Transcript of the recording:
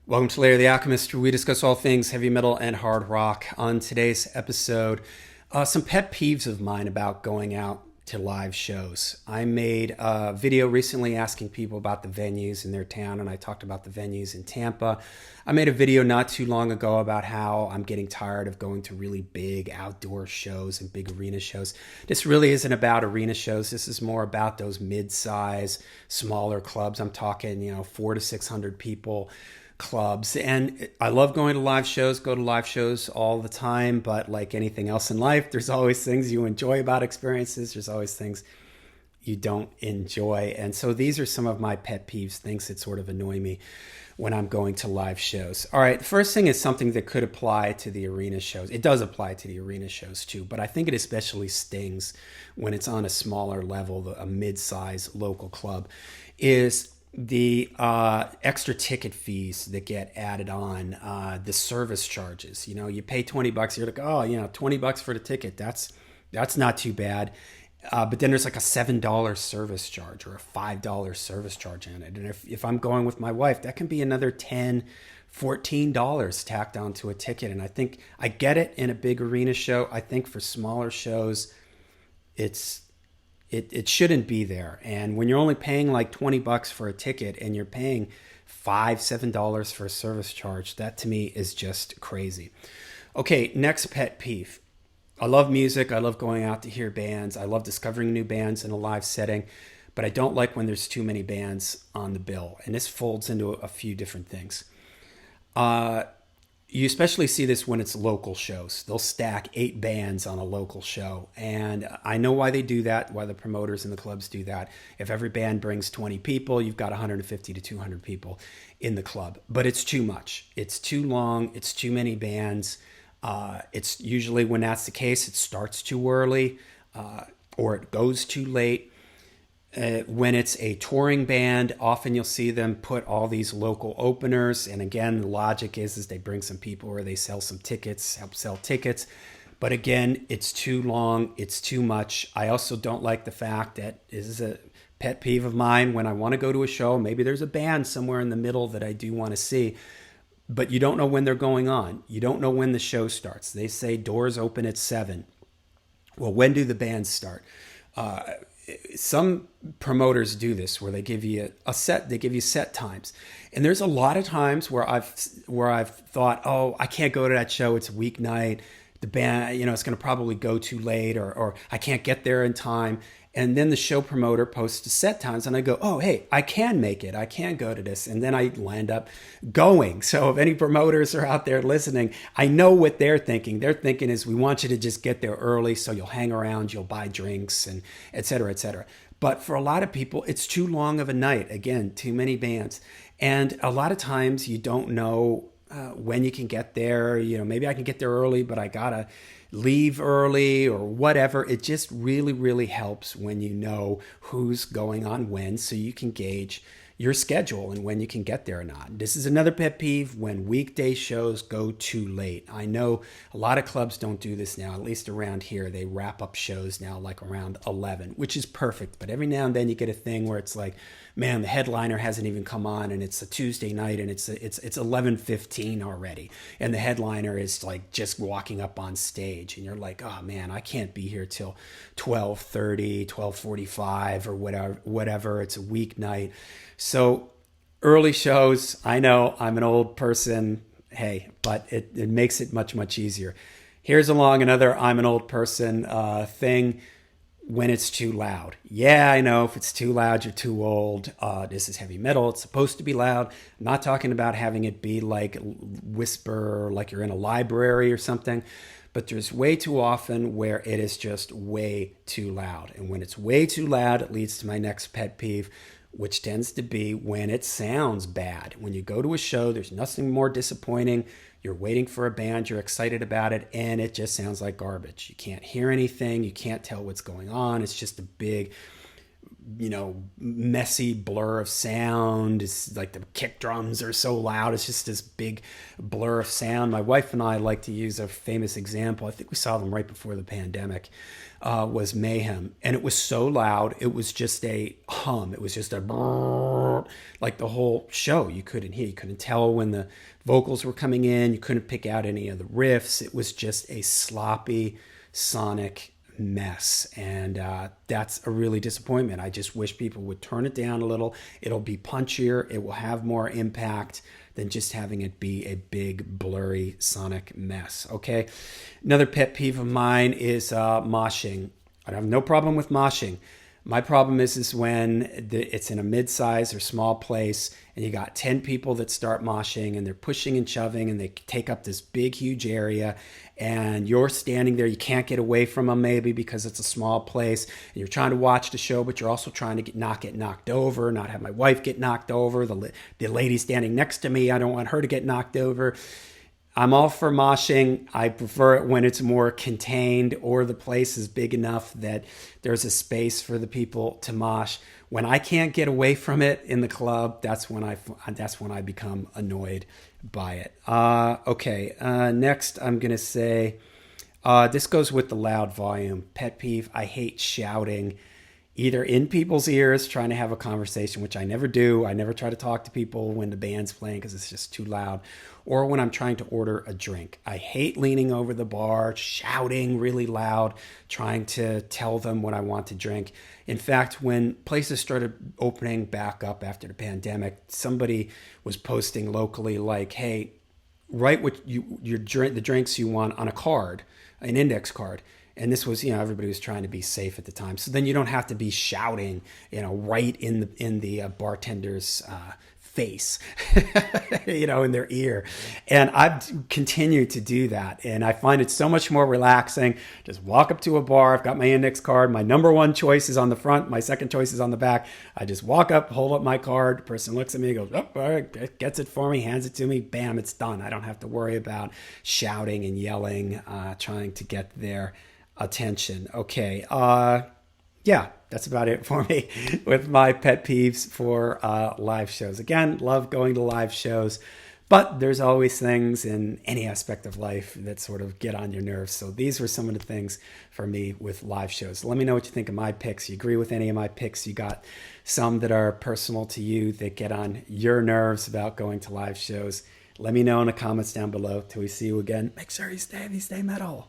Welcome to Larry the Alchemist, where we discuss all things heavy metal and hard rock. On today's episode, some pet peeves of mine about going out to live shows. I made a video recently asking people about the venues in their town, and I talked about the venues in Tampa. I made a video not too long ago about how I'm getting tired of going to really big outdoor shows and big arena shows. This really isn't about arena shows. This is more about those mid-size, smaller clubs. I'm talking, 400 to 600 people clubs. And I love going to live shows, go to live shows all the time. But like anything else in life, there's always things you enjoy about experiences. There's always things you don't enjoy. And so these are some of my pet peeves, things that sort of annoy me when I'm going to live shows. All right, the first thing is something that could apply to the arena shows. It does apply to the arena shows too, but I think it especially stings when it's on a smaller level, a mid-size local club, is the extra ticket fees that get added on, the service charges. You pay $20, you're like, oh, $20 for the ticket. That's not too bad. But then there's like a $7 service charge or a $5 service charge on it. And if I'm going with my wife, that can be another $10, $14 tacked onto a ticket. And I think I get it in a big arena show. I think for smaller shows, it shouldn't be there. And when you're only paying like $20 for a ticket and you're paying $7 for a service charge, that to me is just crazy. Okay, next pet peeve. I love music. I love going out to hear bands. I love discovering new bands in a live setting, but I don't like when there's too many bands on the bill. And this folds into a few different things. You especially see this when it's local shows. They'll stack 8 bands on a local show. And I know why they do that, why the promoters and the clubs do that. If every band brings 20 people, you've got 150 to 200 people in the club. But it's too much. It's too long. It's too many bands. It's usually, when that's the case, it starts too early or it goes too late. When it's a touring band, often you'll see them put all these local openers. And again, the logic is they bring some people or they sell some tickets, help sell tickets. But again, it's too long. It's too much. I also don't like the fact that this is a pet peeve of mine. When I want to go to a show, maybe there's a band somewhere in the middle that I do want to see, but you don't know when they're going on. You don't know when the show starts. They say doors open at 7. Well, when do the bands start? Some promoters do this where they give you a set, they give you set times. And there's a lot of times where I've thought, oh, I can't go to that show. It's a weeknight. The band, it's going to probably go too late or I can't get there in time. And then the show promoter posts the set times and I go, oh, hey, I can make it. I can go to this. And then I land up going. So if any promoters are out there listening, I know what they're thinking. They're thinking is we want you to just get there early so you'll hang around, you'll buy drinks and et cetera, et cetera. But for a lot of people, it's too long of a night. Again, too many bands. And a lot of times you don't know when you can get there. Maybe I can get there early, but I gotta leave early or whatever. It just really, really helps when you know who's going on when, so you can gauge your schedule and when you can get there or not. This is another pet peeve, when weekday shows go too late. I know a lot of clubs don't do this now, at least around here. They wrap up shows now like around 11, which is perfect. But every now and then you get a thing where it's like, man, the headliner hasn't even come on and it's a Tuesday night and it's 11:15 already. And the headliner is like just walking up on stage and you're like, oh man, I can't be here till 12:30, 12:45 or whatever. It's a weeknight. So early shows, I know I'm an old person, hey, but it makes it much, much easier. Here's along another I'm an old person thing. When it's too loud. Yeah, I know if it's too loud, you're too old. This is heavy metal. It's supposed to be loud. I'm not talking about having it be like whisper, like you're in a library or something. But there's way too often where it is just way too loud. And when it's way too loud, it leads to my next pet peeve, which tends to be when it sounds bad. When you go to a show, there's nothing more disappointing. You're waiting for a band, you're excited about it, and it just sounds like garbage. You can't hear anything, you can't tell what's going on. It's just a big messy blur of sound. It's like the kick drums are so loud. It's just this big blur of sound. My wife and I like to use a famous example. I think we saw them right before the pandemic. Was Mayhem, and it was so loud. It was just a hum. It was just a brrr, like the whole show. You couldn't hear. You couldn't tell when the vocals were coming in. You couldn't pick out any of the riffs. It was just a sloppy sonic mess, and that's a really disappointment. I just wish people would turn it down a little. It'll be punchier. It will have more impact than just having it be a big blurry sonic mess. Okay, another pet peeve of mine is moshing. I have no problem with moshing. My problem is when it's in a mid-size or small place and you got 10 people that start moshing and they're pushing and shoving and they take up this big, huge area, and you're standing there. You can't get away from them maybe because it's a small place, and you're trying to watch the show, but you're also trying to not get knocked over, not have my wife get knocked over. The lady standing next to me, I don't want her to get knocked over. I'm all for moshing. I prefer it when it's more contained or the place is big enough that there's a space for the people to mosh. When I can't get away from it in the club, that's when I become annoyed by it. Next I'm going to say, this goes with the loud volume. Pet peeve, I hate shouting either in people's ears, trying to have a conversation, which I never do. I never try to talk to people when the band's playing because it's just too loud, or when I'm trying to order a drink. I hate leaning over the bar, shouting really loud, trying to tell them what I want to drink. In fact, when places started opening back up after the pandemic, somebody was posting locally like, hey, write what the drinks you want on a card, an index card. And this was, everybody was trying to be safe at the time. So then you don't have to be shouting, right in the bartender's face, in their ear. And I've continued to do that. And I find it so much more relaxing. Just walk up to a bar. I've got my index card. My number one choice is on the front. My second choice is on the back. I just walk up, hold up my card. The person looks at me, goes, oh, all right, gets it for me, hands it to me. Bam, it's done. I don't have to worry about shouting and yelling, trying to get their attention. Okay. That's about it for me with my pet peeves for live shows. Again, love going to live shows, but there's always things in any aspect of life that sort of get on your nerves. So these were some of the things for me with live shows. Let me know what you think of my picks. You agree with any of my picks? You got some that are personal to you that get on your nerves about going to live shows? Let me know in the comments down below. Till we see you again, make sure you stay metal.